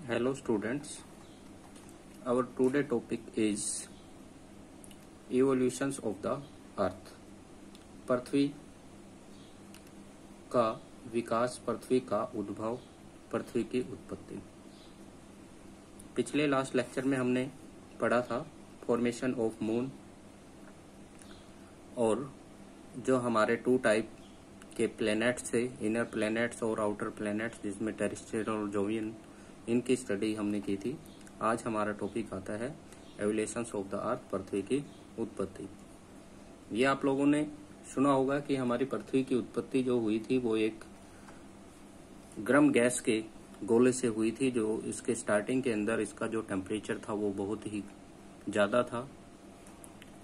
Hello students, our today topic is evolutions of the earth. पृथ्वी का विकास, पृथ्वी का उद्भव, पृथ्वी की उत्पत्ति। पिछले लास्ट लेक्चर में हमने पढ़ा था फॉर्मेशन ऑफ मून और जो हमारे टू टाइप के प्लैनेट्स थे, इनर प्लैनेट्स और आउटर प्लैनेट्स, जिसमें टेरेस्ट्रियल और जोवियन, इनकी स्टडी हमने की थी। आज हमारा टॉपिक आता है एवोल्यूशंस ऑफ द अर्थ, पृथ्वी की उत्पत्ति। ये आप लोगों ने सुना होगा कि हमारी पृथ्वी की उत्पत्ति जो हुई थी वो एक गर्म गैस के गोले से हुई थी, जो इसके स्टार्टिंग के अंदर इसका जो टेम्परेचर था वो बहुत ही ज्यादा था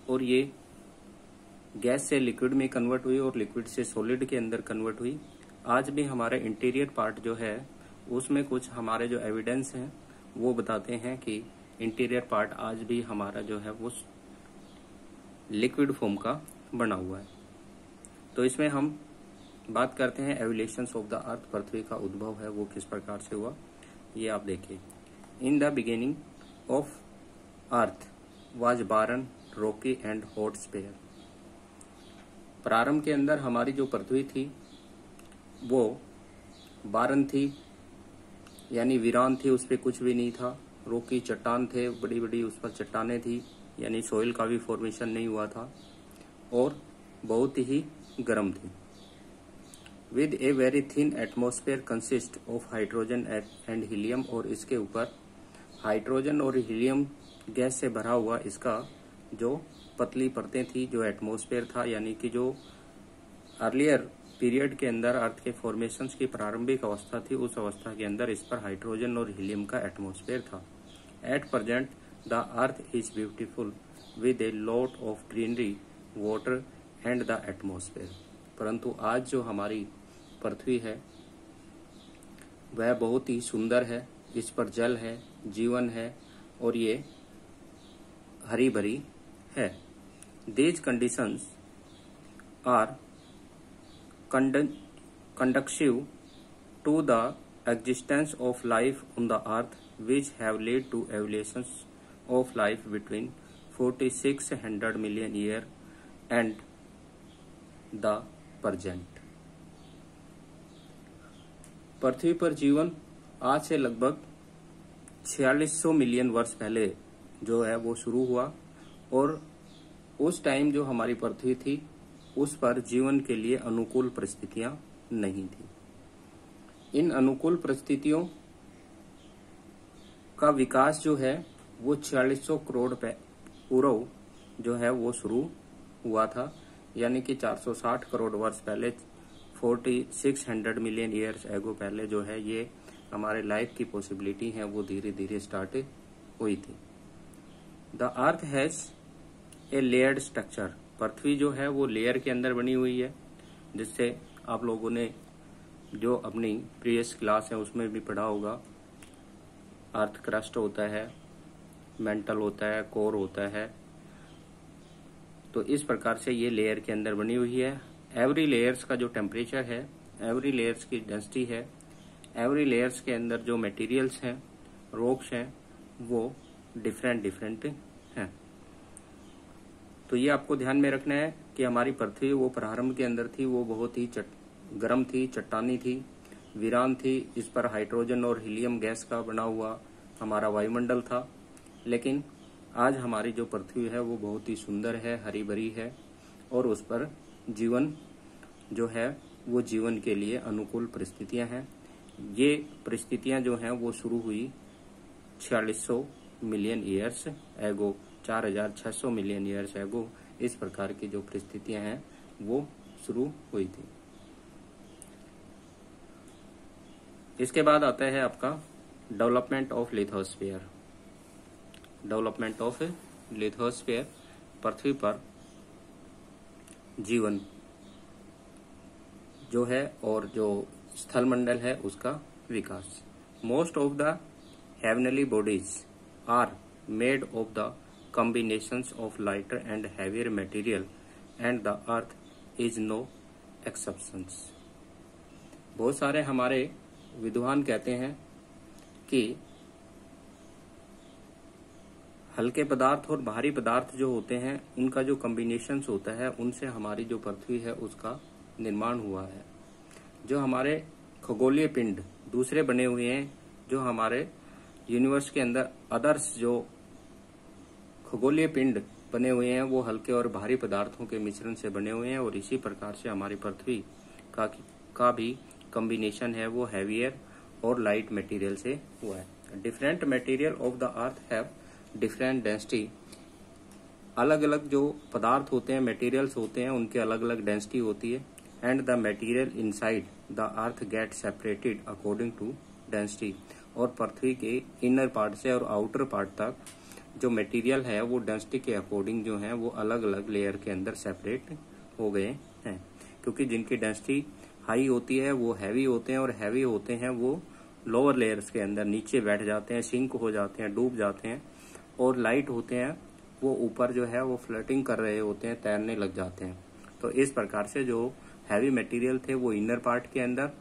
और ये गैस से लिक्विड में कन्वर्ट हुई और लिक्विड से सॉलिड के अंदर कन्वर्ट हुई। आज भी हमारे इंटीरियर पार्ट जो है उसमें कुछ हमारे जो एविडेंस हैं वो बताते हैं कि इंटीरियर पार्ट आज भी हमारा जो है वो लिक्विड फॉर्म का बना हुआ है। तो इसमें हम बात करते हैं एवोल्यूशंस ऑफ द अर्थ, पृथ्वी का उद्भव है वो किस प्रकार से हुआ, ये आप देखिए। In the beginning of earth was बारन, रॉकी एंड हॉट स्पेयर। प्रारंभ के अंदर हमारी जो पृथ्वी थी वो बारन थी, यानी वीरान थी, उस पर कुछ भी नहीं था। रोकी चट्टान थे, बड़ी बड़ी उस पर चट्टाने थी, यानी सोइल का भी फॉर्मेशन नहीं हुआ था और बहुत ही गर्म थी। With a very thin atmosphere consist of hydrogen and helium, और इसके ऊपर हाइड्रोजन और हीलियम गैस से भरा हुआ इसका जो पतली परतें थी, जो एटमॉस्फेयर था, यानी कि जो अर्लियर पीरियड के अंदर अर्थ के फॉर्मेशंस की प्रारंभिक अवस्था थी, उस अवस्था के अंदर इस पर हाइड्रोजन और हीलियम का एटमॉस्फेयर था। At present the earth is beautiful with a lot of greenery, water and the atmosphere. परंतु आज जो हमारी पृथ्वी है वह बहुत ही सुंदर है, इस पर जल है, जीवन है और ये हरी भरी है। These conditions are conducive to the existence of life on the earth, which have led to evolutions of life between 4600 million years and the present. पृथ्वी पर जीवन आज से लगभग 4600 मिलियन वर्ष पहले जो है वो शुरू हुआ और उस टाइम जो हमारी पृथ्वी थी उस पर जीवन के लिए अनुकूल परिस्थितियां नहीं थी। इन अनुकूल परिस्थितियों का विकास जो है वो 4600 करोड़ पूर्व जो है वो शुरू हुआ था, यानी कि 460 करोड़ वर्ष पहले, 4600 मिलियन ईयर्स एगो पहले जो है ये हमारे लाइफ की पॉसिबिलिटी है वो धीरे धीरे स्टार्ट हुई थी। The earth has a layered structure. पृथ्वी जो है वो लेयर के अंदर बनी हुई है, जिससे आप लोगों ने जो अपनी प्रीवियस क्लास है उसमें भी पढ़ा होगा। अर्थ क्रस्ट होता है, मेंटल होता है, कोर होता है, तो इस प्रकार से ये लेयर के अंदर बनी हुई है। एवरी लेयर्स का जो टेम्परेचर है, एवरी लेयर्स की डेंसिटी है, एवरी लेयर्स के अंदर जो मटेरियल्स हैं, रॉक्स हैं, वो डिफरेंट हैं। तो ये आपको ध्यान में रखना है कि हमारी पृथ्वी वो प्रारंभ के अंदर थी, वो बहुत ही गर्म थी, चट्टानी थी, वीरान थी, इस पर हाइड्रोजन और हीलियम गैस का बना हुआ हमारा वायुमंडल था। लेकिन आज हमारी जो पृथ्वी है वो बहुत ही सुंदर है, हरी भरी है और उस पर जीवन जो है वो जीवन के लिए अनुकूल परिस्थितियां हैं। ये परिस्थितियां जो हैं वो शुरू हुई 4600 मिलियन ईयर्स एगो, 4600 मिलियन ईयर्स एगो, इस प्रकार की जो परिस्थितियां हैं वो शुरू हुई थी। इसके बाद आता है आपका development of lithosphere. Development of lithosphere, पृथ्वी पर जीवन जो है और जो स्थल मंडल है उसका विकास। Most of the heavenly bodies are made of the combinations of lighter and heavier material and the earth is no exceptions. बहुत सारे हमारे विद्वान कहते हैं कि हल्के पदार्थ और भारी पदार्थ जो होते हैं उनका जो कॉम्बिनेशंस होता है उनसे हमारी जो पृथ्वी है उसका निर्माण हुआ है। जो हमारे खगोलीय पिंड दूसरे बने हुए हैं, जो हमारे यूनिवर्स के अंदर अदर्स जो खगोलीय पिंड बने हुए हैं वो हल्के और भारी पदार्थों के मिश्रण से बने हुए हैं, और इसी प्रकार से हमारी पृथ्वी का भी कॉम्बिनेशन है वो हैवियर और लाइट मटेरियल से हुआ है। Different material of the earth have different density. अलग अलग जो पदार्थ होते हैं, मटेरियल्स होते हैं, उनके अलग अलग डेंसिटी होती है। And the material inside the earth get separated according to density. और पृथ्वी के इनर पार्ट से और आउटर पार्ट तक जो मटेरियल है वो डेंसिटी के अकॉर्डिंग जो है वो अलग अलग लेयर के अंदर सेपरेट हो गए हैं, क्योंकि जिनकी डेंसिटी हाई होती है वो हैवी होते हैं, और हैवी होते हैं वो लोअर लेयर्स के अंदर नीचे बैठ जाते हैं, सिंक हो जाते हैं, डूब जाते हैं। और लाइट होते हैं वो ऊपर जो है वो फ्लोटिंग कर रहे होते हैं, तैरने लग जाते हैं। तो इस प्रकार से जो हैवी मटेरियल थे वो इनर पार्ट के अंदर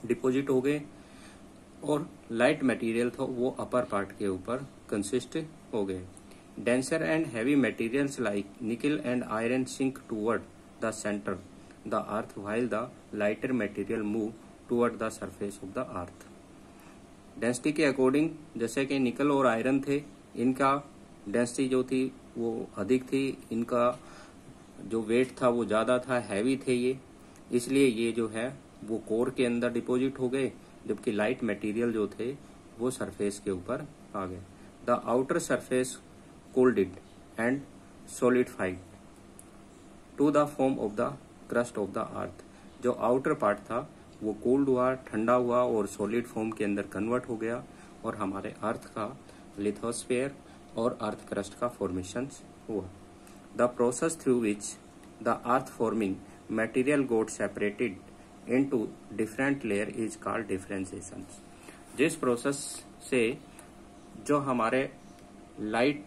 डिपॉजिट हो गए, और लाइट मटेरियल था वो अपर पार्ट के ऊपर कंसिस्ट हो गए। Denser and heavy materials like nickel and iron sink toward the centre the earth while the lighter material move toward the surface of the earth. Density के according जैसे कि निकल और आयरन थे, इनका डेंसिटी जो थी वो अधिक थी, इनका जो वेट था वो ज्यादा था, हैवी थे ये, इसलिए ये जो है वो कोर के अंदर डिपॉजिट हो गए, जबकि लाइट मटेरियल जो थे वो सरफेस के ऊपर आ गए। The outer surface colded and solidified to the form of the crust of the earth. जो आउटर पार्ट था वो कोल्ड हुआ, ठंडा हुआ और सॉलिड फॉर्म के अंदर कन्वर्ट हो गया, और हमारे अर्थ का लिथोस्फीयर और अर्थ क्रस्ट का फॉर्मेशन हुआ। The process through which the earth forming material got separated into different layer is called differentiation. जिस प्रोसेस से जो हमारे लाइट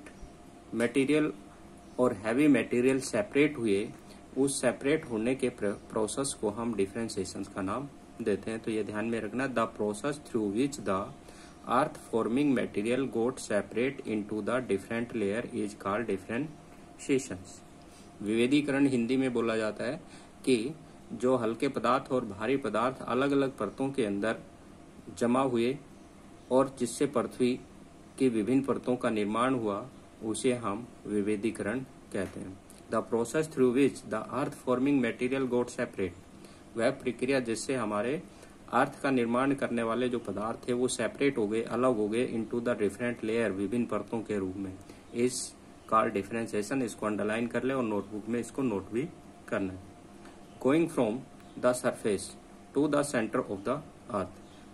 मटेरियल और हैवी मटेरियल सेपरेट हुए, उस सेपरेट होने के प्रोसेस को हम डिफरेंशिएशन का नाम देते हैं। तो ये ध्यान में रखना, the process through which the earth forming material got separate into the different layer is called differentiation. विभेदीकरण हिंदी में बोला जाता है कि जो हल्के पदार्थ और भारी पदार्थ अलग अलग परतों के अंदर जमा हुए और जिससे पृथ्वी की विभिन्न परतों का निर्माण हुआ, उसे हम विभेदीकरण कहते हैं। The process through which the earth forming material got separate, वह प्रक्रिया जिससे हमारे अर्थ का निर्माण करने वाले जो पदार्थ थे वो सेपरेट हो गए, अलग हो गए, इनटू द डिफरेंट लेयर, विभिन्न परतों के रूप में, इस कॉल्ड डिफरेंशिएशन। इसको अंडरलाइन कर ले और नोटबुक में इसको नोट भी करना है। Going from the surface to the centre of the earth,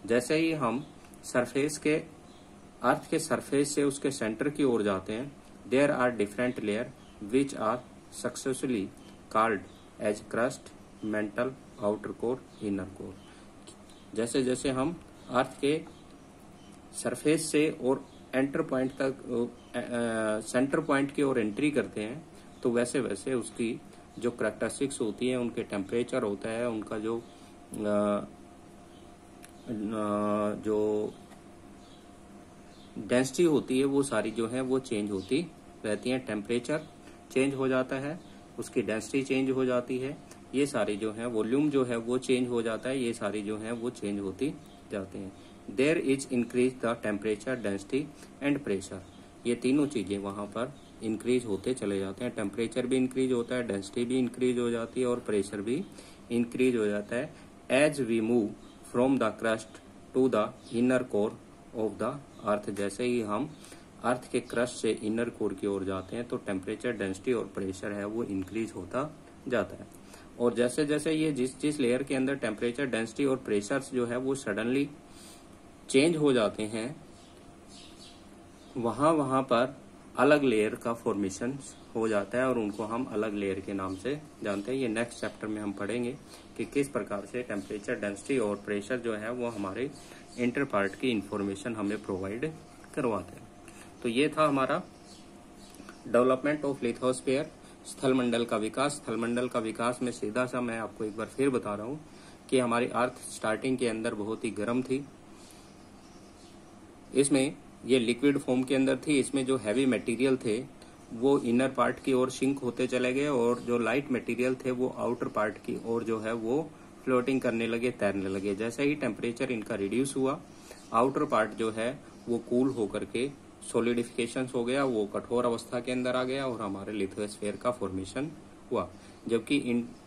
जैसे ही हम सरफेस के अर्थ के सरफेस से उसके सेंटर की ओर जाते हैं, there are different layer which are successfully called as crust, mantle, outer core, inner core. जैसे जैसे हम अर्थ के सरफेस से और एंटर पॉइंट तक सेंटर पॉइंट की ओर एंट्री करते हैं, तो वैसे वैसे उसकी जो करैक्टरिस्टिक्स होती है, उनके टेम्परेचर होता है, उनका जो डेंसिटी होती है वो सारी जो है वो चेंज होती रहती है। टेम्परेचर चेंज हो जाता है, उसकी डेंसिटी चेंज हो जाती है, ये सारी जो है वॉल्यूम जो है वो चेंज हो जाता है, ये सारी जो है वो चेंज होती जाती हैं। There is increase the temperature, density and pressure, ये तीनों चीजें वहां पर इंक्रीज होते चले जाते हैं। टेम्परेचर भी इंक्रीज होता है, डेंसिटी भी इंक्रीज हो जाती है और प्रेशर भी इंक्रीज हो जाता है। As we move from the crust to the inner core of the earth, जैसे ही हम अर्थ के क्रस्ट से इनर कोर की ओर जाते हैं तो टेम्परेचर, डेंसिटी और प्रेशर है वो इंक्रीज होता जाता है। और जैसे जैसे ये जिस लेयर के अंदर टेम्परेचर, डेंसिटी और प्रेशर जो है वो सडनली चेंज हो जाते हैं, वहां पर अलग लेयर का फॉर्मेशन हो जाता है और उनको हम अलग लेयर के नाम से जानते हैं। ये नेक्स्ट चैप्टर में हम पढ़ेंगे कि किस प्रकार से टेम्परेचर, डेंसिटी और प्रेशर जो है वो हमारे इंटर पार्ट की इंफॉर्मेशन हमें प्रोवाइड करवाते हैं। तो ये था हमारा डेवलपमेंट ऑफ लिथोस्फीयर, स्थलमंडल का विकास। स्थलमंडल का विकास में सीधा सा मैं आपको एक बार फिर बता रहा हूँ कि हमारी अर्थ स्टार्टिंग के अंदर बहुत ही गर्म थी, इसमें ये लिक्विड फॉर्म के अंदर थी। इसमें जो हैवी मटेरियल थे वो इनर पार्ट की ओर सिंक होते चले गए और जो लाइट मटेरियल थे वो आउटर पार्ट की ओर जो है वो फ्लोटिंग करने लगे, तैरने लगे। जैसे ही टेम्परेचर इनका रिड्यूस हुआ, आउटर पार्ट जो है वो कूल होकर के सॉलिडिफिकेशन हो गया, वो कठोर अवस्था के अंदर आ गया और हमारे लिथोस्फीयर का फॉर्मेशन हुआ। जबकि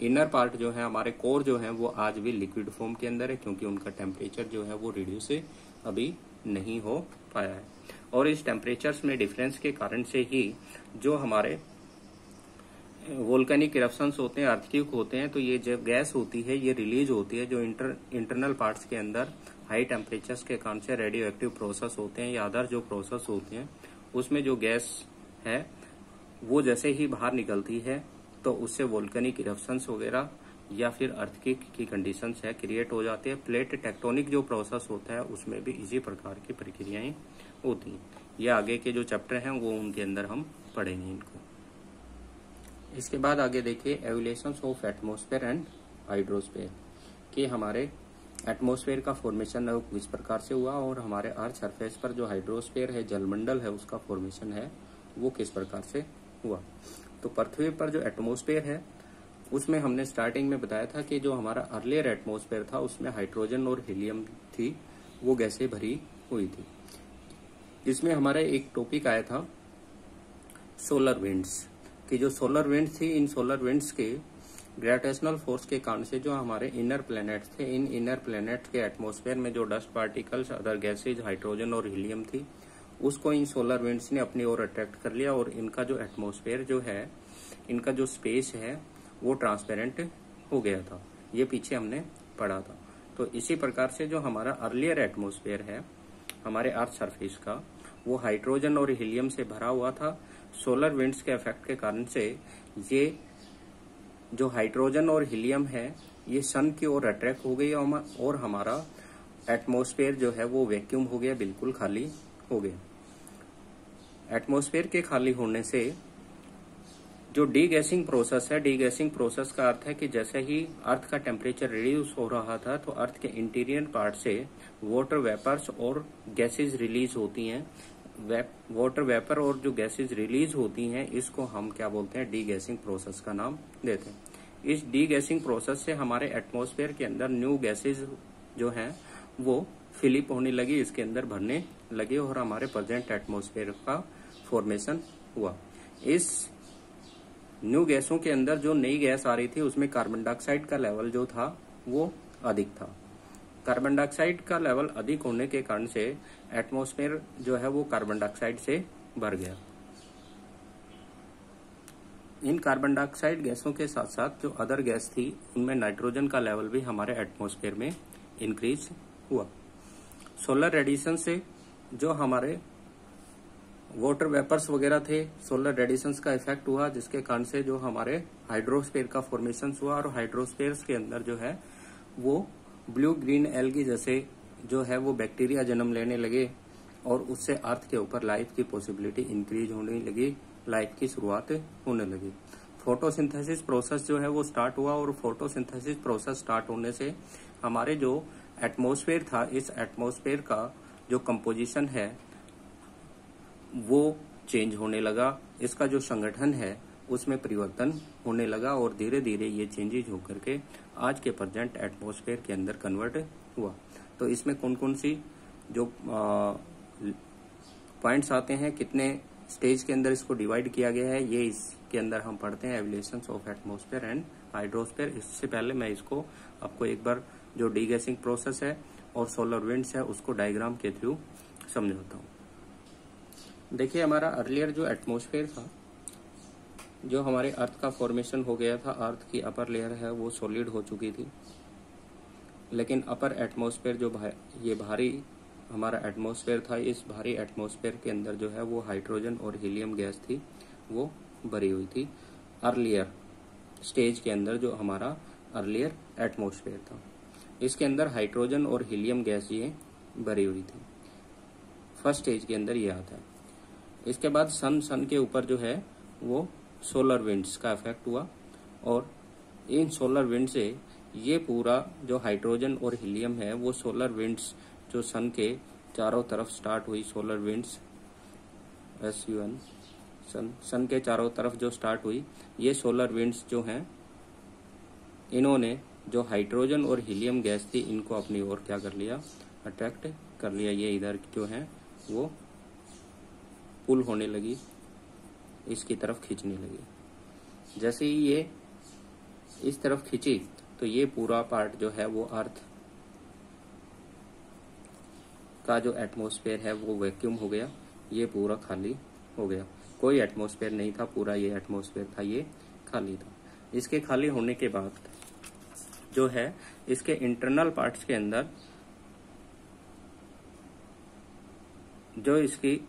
इनर पार्ट जो है, हमारे कोर जो है वो आज भी लिक्विड फॉर्म के अंदर है, क्योंकि उनका टेम्परेचर जो है वो रिड्यूस अभी नहीं हो पाया है। और इस टेम्परेचर्स में डिफरेंस के कारण से ही जो हमारे वोल्केनिक इरप्शंस होते हैं, अर्थक्वेक होते हैं, तो ये जब गैस होती है ये रिलीज होती है जो इंटरनल पार्ट्स के अंदर हाई टेम्परेचर्स के कारण से रेडियो एक्टिव प्रोसेस होते हैं या अदर जो प्रोसेस होते हैं, उसमें जो गैस है वो जैसे ही बाहर निकलती है तो उससे वोल्केनिक इरप्शंस वगैरह या फिर अर्थक्वेक की कंडीशंस है क्रिएट हो जाती है। प्लेट टेक्टोनिक जो प्रोसेस होता है उसमें भी इसी प्रकार की प्रक्रियाएं होती हैं। ये आगे के जो चैप्टर हैं वो उनके अंदर हम पढ़ेंगे इनको। इसके बाद आगे देखिए evolutions of atmosphere and hydrosphere, कि हमारे एटमॉस्फेयर का फॉर्मेशन है किस प्रकार से हुआ और हमारे अर्थ सरफेस पर जो हाइड्रोस्फीयर है, जलमंडल है, उसका फॉर्मेशन है वो किस प्रकार से हुआ। तो पृथ्वी पर जो एटमॉस्फेयर है उसमें हमने स्टार्टिंग में बताया था कि जो हमारा अर्लियर एटमॉस्फेयर था उसमें हाइड्रोजन और हीलियम थी, वो गैसें भरी हुई थी। इसमें हमारा एक टॉपिक आया था सोलर विंड्स, कि जो सोलर विंड्स थी, इन सोलर विंड्स के ग्रेविटेशनल फोर्स के कारण से जो हमारे इनर प्लैनेट्स थे, इन इनर प्लैनेट्स के एटमॉस्फेयर में जो dust particles, other gases, hydrogen और हीलियम थी, उसको इन सोलर विंड्स ने अपनी ओर अट्रैक्ट कर लिया और इनका जो एटमॉस्फेयर जो है, इनका जो स्पेस है वो ट्रांसपेरेंट हो गया था। ये पीछे हमने पढ़ा था। तो इसी प्रकार से जो हमारा अर्लियर एटमॉस्फेयर है हमारे अर्थ सरफेस का, वो हाइड्रोजन और हीलियम से भरा हुआ था। सोलर विंड्स के इफेक्ट के कारण से ये जो हाइड्रोजन और हीलियम है ये सन की ओर अट्रैक्ट हो गई और हमारा एटमॉस्फेयर जो है वो वैक्यूम हो गया, बिल्कुल खाली हो गया। एटमॉस्फेयर के खाली होने से जो डीगैसिंग प्रोसेस है, डीगैसिंग प्रोसेस का अर्थ है कि जैसे ही अर्थ का टेम्परेचर रिड्यूस हो रहा था तो अर्थ के इंटीरियर पार्ट से वाटर वेपर्स और गैसेज रिलीज होती हैं। वाटर वेपर और जो गैसेज रिलीज होती हैं इसको हम क्या बोलते हैं, डीगैसिंग प्रोसेस का नाम देते हैं। इस डीगैसिंग प्रोसेस से हमारे एटमॉस्फेयर के अंदर न्यू गैसेज जो हैं वो फिलिप होने लगी, इसके अंदर भरने लगे और हमारे प्रेजेंट एटमॉस्फेयर का फॉर्मेशन हुआ। इस न्यू गैसों के अंदर जो नई गैस आ रही थी उसमें कार्बन डाइऑक्साइड का लेवल जो था वो अधिक था। कार्बन डाइऑक्साइड का लेवल अधिक होने के कारण से एटमॉस्फेयर जो है वो कार्बन डाइऑक्साइड से भर गया। इन कार्बन डाइऑक्साइड गैसों के साथ साथ जो अदर गैस थी उनमें नाइट्रोजन का लेवल भी हमारे एटमॉस्फेयर में इंक्रीज हुआ। सोलर रेडिएशन से जो हमारे वाटर वेपर्स वगैरह थे, सोलर रेडिएशन का इफेक्ट हुआ, जिसके कारण से जो हमारे हाइड्रोस्फीयर का फॉर्मेशन हुआ और हाइड्रोस्फीयर के अंदर जो है वो ब्लू ग्रीन एल्गी जैसे जो है वो बैक्टीरिया जन्म लेने लगे और उससे अर्थ के ऊपर लाइफ की पॉसिबिलिटी इंक्रीज होने लगी, लाइफ की शुरुआत होने लगी। फोटोसिंथेसिस प्रोसेस जो है वो स्टार्ट हुआ और फोटोसिंथेसिस प्रोसेस स्टार्ट होने से हमारे जो एटमॉस्फेयर था, इस एटमॉस्फेयर का जो कंपोजिशन है वो चेंज होने लगा, इसका जो संगठन है उसमें परिवर्तन होने लगा और धीरे धीरे ये चेंजेज होकर के आज के प्रेजेंट एटमॉस्फेयर के अंदर कन्वर्ट हुआ। तो इसमें कौन कौन सी जो पॉइंट्स आते हैं, कितने स्टेज के अंदर इसको डिवाइड किया गया है, ये इसके अंदर हम पढ़ते हैं evolutions of atmosphere and hydrosphere. इससे पहले मैं इसको आपको एक बार जो डीगैसिंग प्रोसेस है और सोलर विंड्स है उसको डायग्राम के थ्रू समझाता हूँ। देखिए हमारा अर्लियर जो एटमॉस्फेयर था, जो हमारे अर्थ का फॉर्मेशन हो गया था, अर्थ की अपर लेयर है वो सॉलिड हो चुकी थी, लेकिन अपर एटमॉस्फेयर जो ये भारी हमारा एटमॉस्फेयर था, इस भारी एटमॉस्फेयर के अंदर जो है वो हाइड्रोजन और हीलियम गैस थी वो भरी हुई थी। अर्लियर स्टेज के अंदर जो हमारा अर्लियर एटमॉस्फेयर था, इसके अंदर हाइड्रोजन और हीलियम गैस ये भरी हुई थी। फर्स्ट स्टेज के अंदर ये आता है। इसके बाद सन के ऊपर जो है वो सोलर विंड्स का इफेक्ट हुआ और इन सोलर विंड से ये पूरा जो हाइड्रोजन और हीलियम है वो सोलर विंड्स जो सन के चारों तरफ स्टार्ट हुई सोलर विंड्स SUN सन के चारों तरफ जो स्टार्ट हुई, ये सोलर विंड्स जो हैं इन्होंने जो हाइड्रोजन और हीलियम गैस थी इनको अपनी ओर क्या कर लिया, अट्रैक्ट कर लिया। ये इधर जो है वो पुल होने लगी, इसकी तरफ खींचने लगी। जैसे ही ये इस तरफ खींची तो ये पूरा पार्ट जो है वो अर्थ का जो एटमॉस्फेयर है वो वैक्यूम हो गया, ये पूरा खाली हो गया। कोई एटमॉस्फेयर नहीं था, पूरा ये एटमॉस्फेयर था ये खाली था। इसके खाली होने के बाद जो है इसके इंटरनल पार्ट्स के अंदर जो इसकी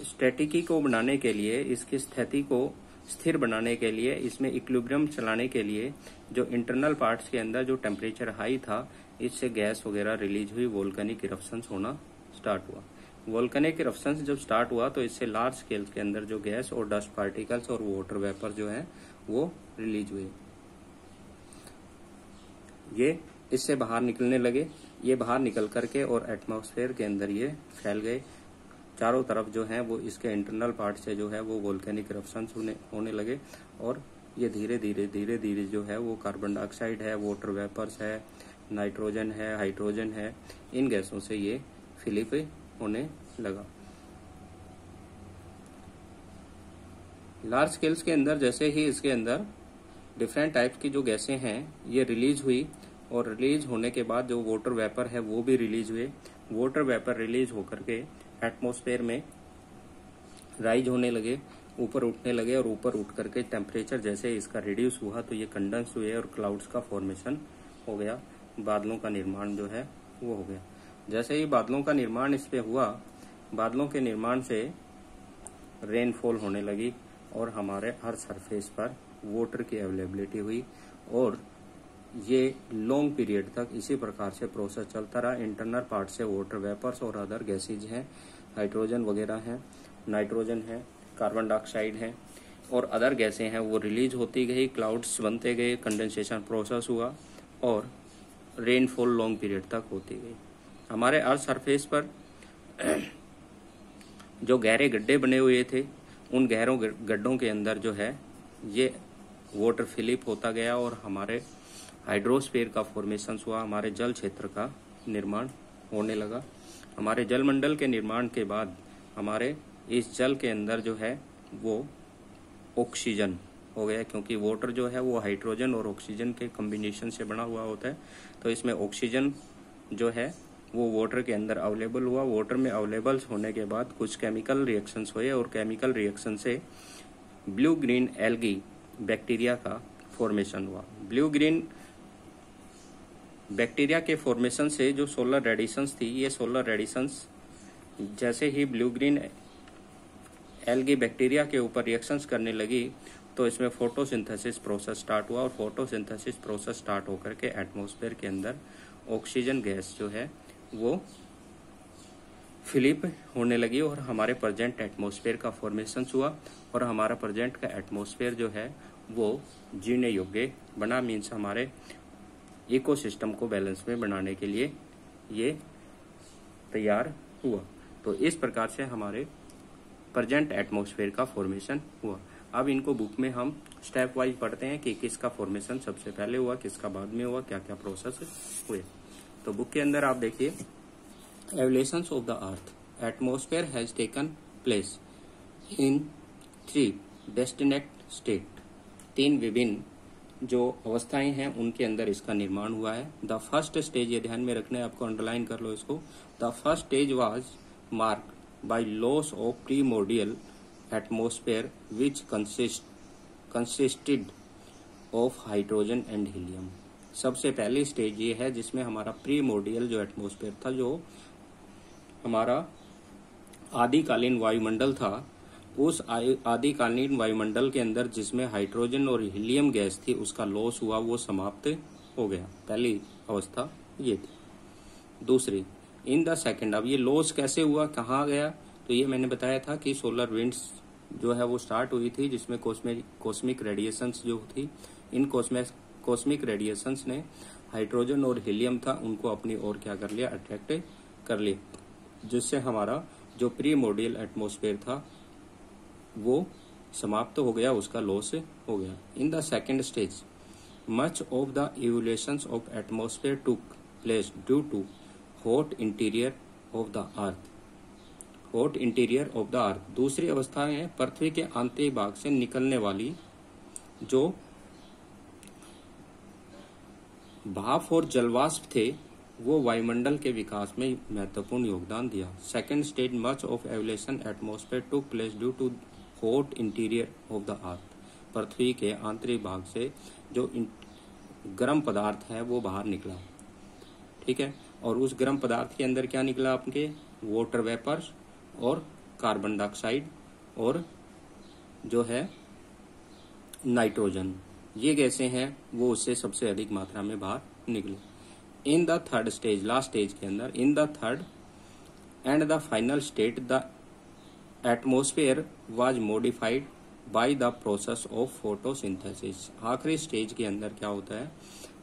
स्टैटिकी को बनाने के लिए, इसकी स्थिति को स्थिर बनाने के लिए, इसमें इक्विलिब्रियम चलाने के लिए जो इंटरनल पार्ट्स के अंदर जो टेम्परेचर हाई था इससे गैस वगैरह रिलीज हुई, वोल्केनिक इरप्शंस होना स्टार्ट हुआ। वोल्केनिक इरप्शंस जब स्टार्ट हुआ तो इससे लार्ज स्केल के अंदर जो गैस और डस्ट पार्टिकल्स और वाटर वेपर जो है वो रिलीज हुए। ये इससे बाहर निकलने लगे, ये बाहर निकल करके और एटमॉस्फेयर के अंदर ये फैल गए। चारों तरफ जो है वो इसके इंटरनल पार्ट से जो है वो वोल्केनिक इरप्शंस होने लगे और ये धीरे धीरे जो है वो कार्बन डाइऑक्साइड है, वाटर वेपर्स है, नाइट्रोजन है, हाइड्रोजन है, इन गैसों से ये फिलिप होने लगा। लार्ज स्केल्स के अंदर जैसे ही इसके अंदर डिफरेंट टाइप्स की जो गैसें हैं ये रिलीज हुई और रिलीज होने के बाद जो वाटर वेपर है वो भी रिलीज हुए। वाटर वेपर रिलीज होकर के एटमॉस्फेयर में राइज होने लगे, ऊपर उठने लगे और ऊपर उठ करके टेम्परेचर जैसे इसका रिड्यूस हुआ तो ये कंडेंस हुए और क्लाउड्स का फॉर्मेशन हो गया, बादलों का निर्माण जो है वो हो गया। जैसे ही बादलों का निर्माण इस पे हुआ, बादलों के निर्माण से रेनफॉल होने लगी और हमारे हर सरफेस पर वाटर की अवेलेबिलिटी हुई और ये लॉन्ग पीरियड तक इसी प्रकार से प्रोसेस चलता रहा। इंटरनल पार्ट से वाटर वेपर्स और अदर गैसेज हैं, हाइड्रोजन वगैरह हैं, नाइट्रोजन है, कार्बन डाइऑक्साइड है और अदर गैसें हैं वो रिलीज होती गई, क्लाउड्स बनते गए, कंडेंसेशन प्रोसेस हुआ और रेनफॉल लॉन्ग पीरियड तक होती गई। हमारे अर्थ सरफेस पर जो गहरे गड्ढे बने हुए थे उन गहरों गड्ढों के अंदर जो है ये वाटर फिलिप होता गया और हमारे हाइड्रोस्फीयर का फॉर्मेशन हुआ, हमारे जल क्षेत्र का निर्माण होने लगा। हमारे जल मंडल के निर्माण के बाद हमारे इस जल के अंदर जो है वो ऑक्सीजन हो गया, क्योंकि वाटर जो है वो हाइड्रोजन और ऑक्सीजन के कॉम्बिनेशन से बना हुआ होता है। तो इसमें ऑक्सीजन जो है वो वाटर के अंदर अवेलेबल हुआ। वाटर में अवेलेबल होने के बाद कुछ केमिकल रिएक्शंस हुए और केमिकल रिएक्शन से ब्लू ग्रीन एल्गी बैक्टीरिया का फॉर्मेशन हुआ। ब्लू ग्रीन बैक्टीरिया के फॉर्मेशन से जो सोलर रेडिएशंस थी, ये सोलर रेडिएशंस जैसे ही ब्लू ग्रीन एल्गी बैक्टीरिया के ऊपर रिएक्शंस करने लगी तो इसमें फोटोसिंथेसिस प्रोसेस स्टार्ट हुआ और फोटोसिंथेसिस प्रोसेस स्टार्ट होकर के एटमॉस्फेयर के अंदर ऑक्सीजन गैस जो है वो फिलिप होने लगी और हमारे प्रेजेंट एटमॉस्फेयर का फॉर्मेशन हुआ और हमारा प्रेजेंट का एटमॉस्फेयर जो है वो जीने योग्य बना। मीन्स हमारे इकोसिस्टम को बैलेंस में बनाने के लिए ये तैयार हुआ। तो इस प्रकार से हमारे प्रेजेंट एटमॉस्फेयर का फॉर्मेशन हुआ। अब इनको बुक में हम स्टेप वाइज पढ़ते हैं कि किसका फॉर्मेशन सबसे पहले हुआ, किसका बाद में हुआ, क्या क्या प्रोसेस हुए। तो बुक के अंदर आप देखिए, evolutions of the earth, atmosphere has taken place in 3 distinct state. 3 विभिन्न जो अवस्थाएं हैं उनके अंदर इसका निर्माण हुआ है। द फर्स्ट स्टेज, ये ध्यान में रखना है आपको, अंडरलाइन कर लो इसको। The first stage was marked by loss of primordial atmosphere which consisted of hydrogen and helium. सबसे पहली स्टेज ये है जिसमें हमारा प्रीमोर्डियल जो एटमॉस्फेयर था, जो हमारा आदिकालीन वायुमंडल था, उस आदिकालीन वायुमंडल के अंदर जिसमें हाइड्रोजन और हीलियम गैस थी उसका लॉस हुआ, वो समाप्त हो गया। पहली अवस्था ये थी। दूसरी, इन द सेकंड, अब ये लॉस कैसे हुआ, कहाँ गया, तो ये मैंने बताया था कि सोलर विंड्स जो है वो स्टार्ट हुई थी जिसमें कॉस्मिक रेडिएशंस जो थी, इन कॉस्मिक रेडिएशंस ने हाइड्रोजन और हीलियम था उनको अपनी ओर क्या कर लिया, अट्रैक्ट कर लिया, जिससे हमारा जो प्रीमोर्डियल एटमॉस्फेयर था वो समाप्त हो गया, उसका लॉस हो गया। In the second stage much of the evolutions of atmosphere took place due to hot interior of the earth. Hot interior of the earth दूसरी अवस्था है पृथ्वी के आंतरिक भाग से निकलने वाली जो भाप और जलवाष्प थे वो वायुमंडल के विकास में महत्वपूर्ण योगदान दिया। Second stage much of evolution atmosphere took place due to hot interior of the earth. पृथ्वी के आंतरिक भाग से जो गर्म पदार्थ है वो बाहर निकला, ठीक है, और उस गर्म पदार्थ के अंदर क्या निकला आपके, वाटर वेपर्स और कार्बन डाइऑक्साइड और जो है नाइट्रोजन, ये गैसें हैं वो उससे सबसे अधिक मात्रा में बाहर निकली। In the third stage last stage के अंदर in the third and the final state the atmosphere was modified by the process of photosynthesis. आखिरी स्टेज के अंदर क्या होता है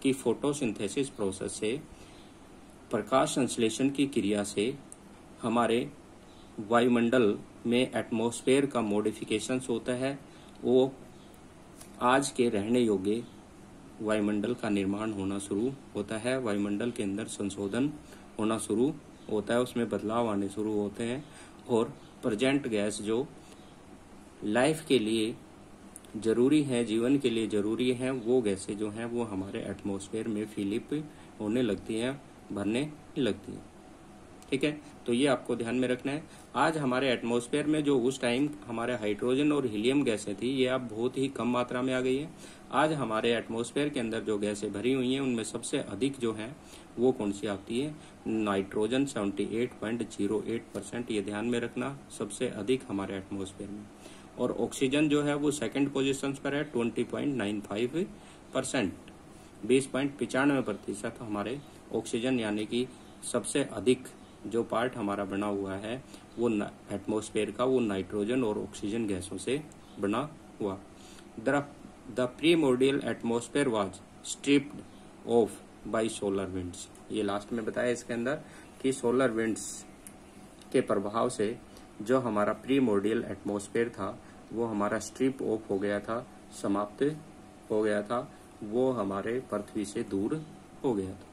कि फोटोसिंथेसिस प्रोसेस से, प्रकाश संश्लेषण की क्रिया से हमारे वायुमंडल में एटमॉस्फेयर का मॉडिफिकेशन होता है, वो आज के रहने योग्य वायुमंडल का निर्माण होना शुरू होता है, वायुमंडल के अंदर संशोधन होना शुरू होता है, उसमें बदलाव आने शुरू होते हैं और प्रेजेंट गैस जो लाइफ के लिए जरूरी है, जीवन के लिए जरूरी है, वो गैसें जो हैं वो हमारे एटमॉस्फेयर में फिलिप होने लगती हैं, भरने लगती हैं, ठीक है। तो ये आपको ध्यान में रखना है। आज हमारे एटमॉस्फेयर में जो उस टाइम हमारे हाइड्रोजन और हीलियम गैसें थी ये अब बहुत ही कम मात्रा में आ गई है। आज हमारे एटमॉस्फेयर के अंदर जो गैसें भरी हुई हैं उनमें सबसे अधिक जो है वो कौन सी आती है, नाइट्रोजन 78.08%, ये ध्यान में रखना, सबसे अधिक हमारे एटमॉस्फेयर में। और ऑक्सीजन जो है वो सेकंड पोजीशन पर है 20.95%, 20.95% हमारे ऑक्सीजन यानी कि सबसे अधिक जो पार्ट हमारा बना हुआ है वो एटमॉस्फेयर का वो नाइट्रोजन और ऑक्सीजन गैसों से बना हुआ। The primordial atmosphere was stripped off by solar winds. ये लास्ट में बताया इसके अंदर कि सोलर विंड्स के प्रभाव से जो हमारा प्रीमोर्डियल एटमॉस्फेयर था वो हमारा स्ट्रिप ऑफ हो गया था, समाप्त हो गया था, वो हमारे पृथ्वी से दूर हो गया था।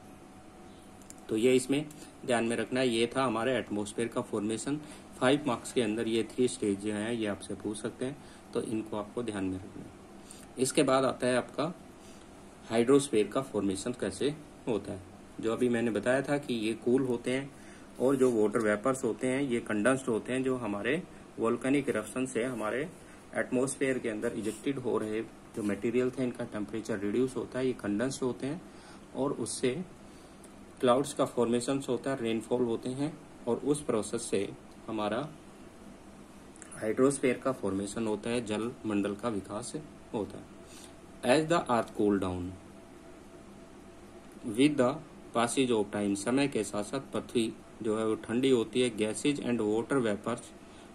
तो ये इसमें ध्यान में रखना है। ये था हमारे एटमॉस्फेयर का फॉर्मेशन। 5 मार्क्स के अंदर ये 3 स्टेज जो है ये आपसे पूछ सकते हैं, तो इनको आपको ध्यान में रखना है। इसके बाद आता है आपका हाइड्रोस्फीयर का फॉर्मेशन कैसे होता है। जो अभी मैंने बताया था कि ये कूल होते हैं और जो वाटर वेपर्स होते हैं ये कंडेंस्ड होते हैं, जो हमारे वोल्केनिक इरप्शन से हमारे एटमॉस्फेयर के अंदर इजेक्टेड हो रहे जो मटेरियल थे इनका टेम्परेचर रिड्यूस होता है, ये कंडेंस्ड होते हैं और उससे क्लाउड्स का फॉर्मेशन होता है, रेनफॉल होते हैं और उस प्रोसेस से हमारा हाइड्रोस्फीयर का फॉर्मेशन होता है, जल मंडल का विकास होता है। As the earth cool down with the passage of time, समय के साथ साथ पृथ्वी जो है वो ठंडी होती है। Gases and water vapours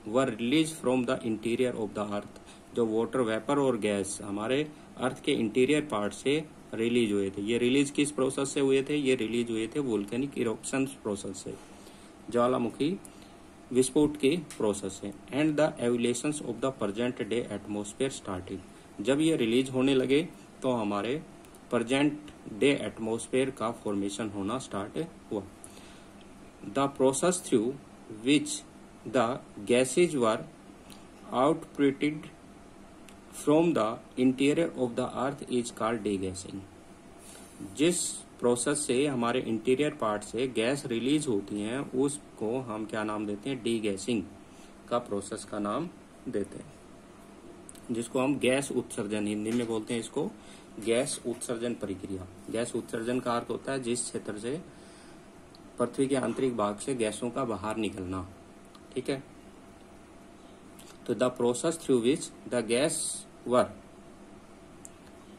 were release from the interior of the earth. जो वाटर वेपर और गैस हमारे अर्थ के इंटीरियर पार्ट से रिलीज हुए थे, ये रिलीज किस प्रोसेस से हुए थे, ये रिलीज हुए थे वोल्केनिक इरप्शन प्रोसेस से, ज्वालामुखी विस्फोट के प्रोसेस से। And the evolutions of the present day atmosphere started. जब ये रिलीज होने लगे तो हमारे प्रेजेंट डे एटमॉस्फेयर का फॉर्मेशन होना स्टार्ट हुआ। The process through which the gases were outputted from the interior of the earth is called degassing. जिस प्रोसेस से हमारे इंटीरियर पार्ट से गैस रिलीज होती हैं उसको हम क्या नाम देते हैं, डीगैसिंग का प्रोसेस का नाम देते हैं, जिसको हम गैस उत्सर्जन हिंदी में बोलते हैं, इसको गैस उत्सर्जन प्रक्रिया। गैस उत्सर्जन का अर्थ होता है जिस क्षेत्र से पृथ्वी के आंतरिक भाग से गैसों का बाहर निकलना, ठीक है। तो the process through which the gas were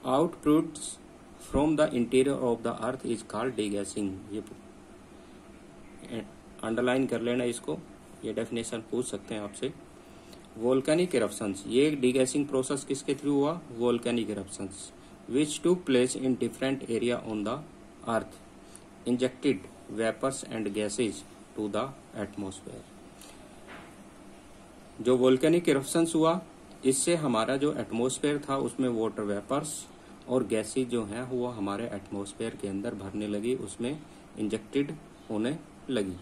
output from the interior of the earth is called degassing. ये अंडरलाइन कर लेना इसको, ये डेफिनेशन पूछ सकते हैं आपसे। वोल्केनिक इरप्शंस, ये डीगैसिंग प्रोसेस किसके थ्रू हुआ, volcanic eruptions which took place in different area on the earth injected vapours and gases to the atmosphere. जो वोल्केनिक इरप्शंस हुआ, इससे हमारा जो एटमॉस्फेयर था उसमें वाटर वेपर्स और गैसेज जो है वो हमारे एटमॉस्फेयर के अंदर भरने लगी, उसमें इंजेक्टेड होने लगी।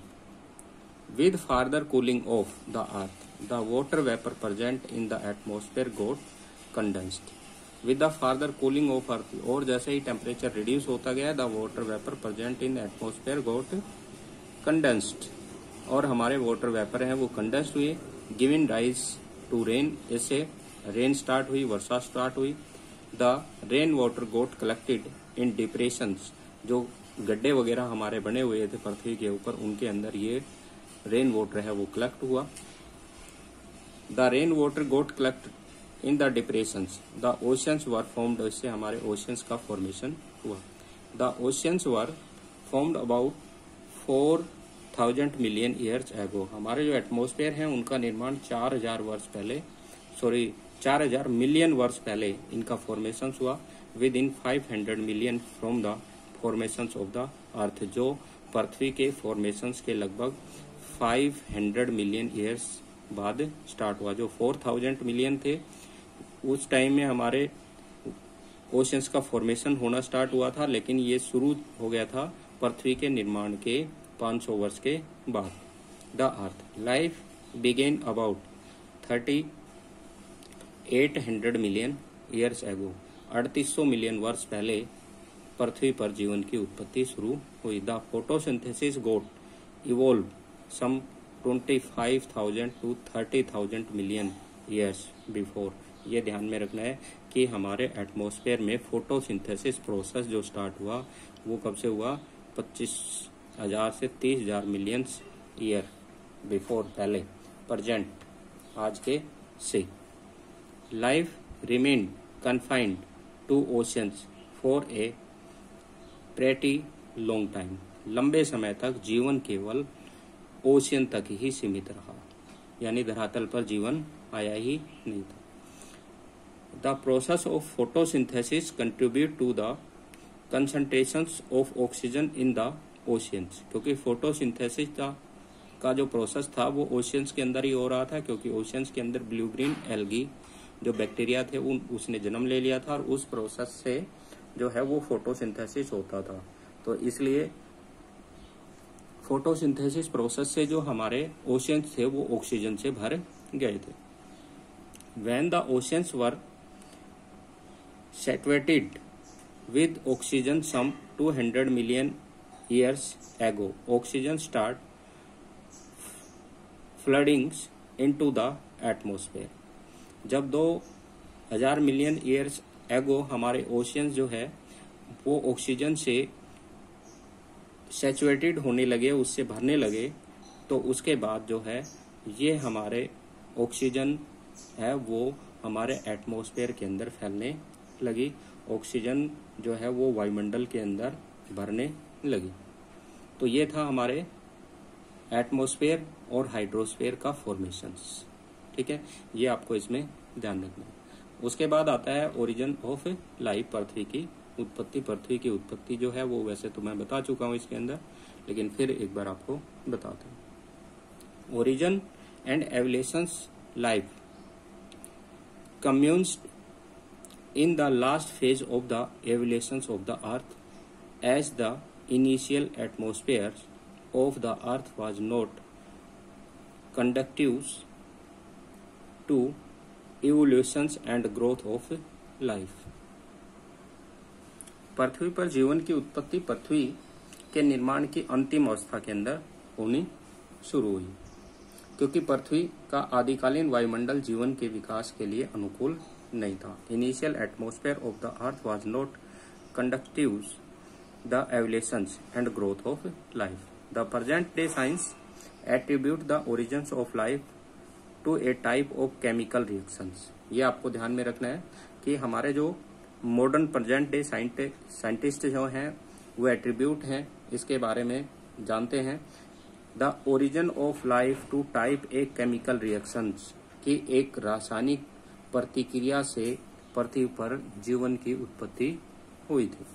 With further cooling of the earth the water vapour present in the atmosphere got condensed. With the further cooling of earth, और जैसे ही टेम्परेचर रिड्यूस होता गया the water vapour present in atmosphere got condensed, और हमारे water vapour हैं वो condensed हुए, गिविंग राइज टू रेन, इससे रेन स्टार्ट हुई, वर्षा स्टार्ट हुई। The rain water got collected in depressions, जो गड्ढे वगैरह हमारे बने हुए थे पृथ्वी के ऊपर, उनके अंदर ये रेन वाटर है वो कलेक्ट हुआ। The rain water got collect in the depressions the oceans were formed, इससे हमारे ओशियंस का फॉर्मेशन हुआ। The oceans were formed about 4000 million years ago. हमारे जो एटमॉस्फेयर है उनका निर्माण 4000 वर्ष पहले, 4000 मिलियन वर्ष पहले इनका फॉर्मेशन हुआ। With in 500 million from the formation of the earth, जो पृथ्वी के फॉर्मेशंस के लगभग 500 मिलियन ईयर्स बाद स्टार्ट हुआ। जो 4000 मिलियन थे उस टाइम में हमारे ओशंस का फॉर्मेशन होना स्टार्ट हुआ था, लेकिन ये शुरू हो गया था पृथ्वी के निर्माण के 500 वर्ष के बाद। The earth life began about 3800 million years ago. 3800 million वर्ष पहले पृथ्वी पर जीवन की उत्पत्ति शुरू हुई। The photosynthesis got evolve some 25,000 to 30,000 million years before. ये ध्यान में रखना है कि हमारे एटमॉस्फेयर में फोटोसिंथेसिस प्रोसेस जो स्टार्ट हुआ वो कब से हुआ, 25,000 से 30,000 मिलियन ईयर बिफोर, पहले, प्रेजेंट, आज के से। Life remain confined to oceans for a pretty long time. लंबे समय तक जीवन केवल ओशियन तक ही सीमित रहा, यानी धरातल पर जीवन आया ही नहीं था। The process of photosynthesis contribute to the concentrations of oxygen in the oceans, क्योंकि फोटोसिंथेसिस का जो प्रोसेस था वो ओशियंस के अंदर ही हो रहा था, क्योंकि ओशियंस के अंदर ब्लू ग्रीन एल्गी जो बैक्टीरिया थे उसने जन्म ले लिया था, और उस प्रोसेस से जो है वो फोटोसिंथेसिस होता था। तो इसलिए फोटोसिंथेसिस प्रोसेस से जो हमारे ओशियंस थे वो ऑक्सीजन से भर गए थे। When the oceans were saturated with oxygen some 200 million years ago, oxygen start flooding into the atmosphere। जब 2000 मिलियन ईयर्स एगो हमारे ओशियंस जो है वो ऑक्सीजन से सैचुरेटेड होने लगे, उससे भरने लगे, तो उसके बाद जो है ये हमारे ऑक्सीजन है वो हमारे एटमॉस्फेयर के अंदर फैलने लगी। ऑक्सीजन जो है वो वायुमंडल के अंदर भरने लगी। तो ये था हमारे एटमॉस्फेयर और हाइड्रोस्फेयर का फॉर्मेशंस। ठीक है, ये आपको इसमें ध्यान रखना है। उसके बाद आता है ओरिजिन ऑफ लाइफ, पृथ्वी की उत्पत्ति। पृथ्वी की उत्पत्ति जो है वो वैसे तो मैं बता चुका हूँ इसके अंदर, लेकिन फिर एक बार आपको बताता हूँ। Origin and evolutions life communes in the last phase of the evolutions of the earth, as the initial atmosphere of the earth was not conducive to evolutions and growth of life। पृथ्वी पर जीवन की उत्पत्ति पृथ्वी के निर्माण की अंतिम अवस्था के अंदर होनी शुरू हुई, क्योंकि पृथ्वी का आदिकालीन वायुमंडल जीवन के विकास के लिए अनुकूल नहीं था। Initial atmosphere of the earth was not conductive the evolutions and growth of life. The present day science attribute the origins of life to a type of chemical reactions. ये आपको ध्यान में रखना है कि हमारे जो मॉडर्न प्रेजेंट डे साइंटिस्ट जो हैं वो एट्रीब्यूट हैं, इसके बारे में जानते हैं the origin of life to type a chemical reactions, की एक रासायनिक प्रतिक्रिया से पृथ्वी पर जीवन की उत्पत्ति हुई थी।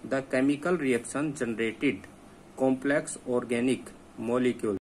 The chemical reaction generated complex organic molecule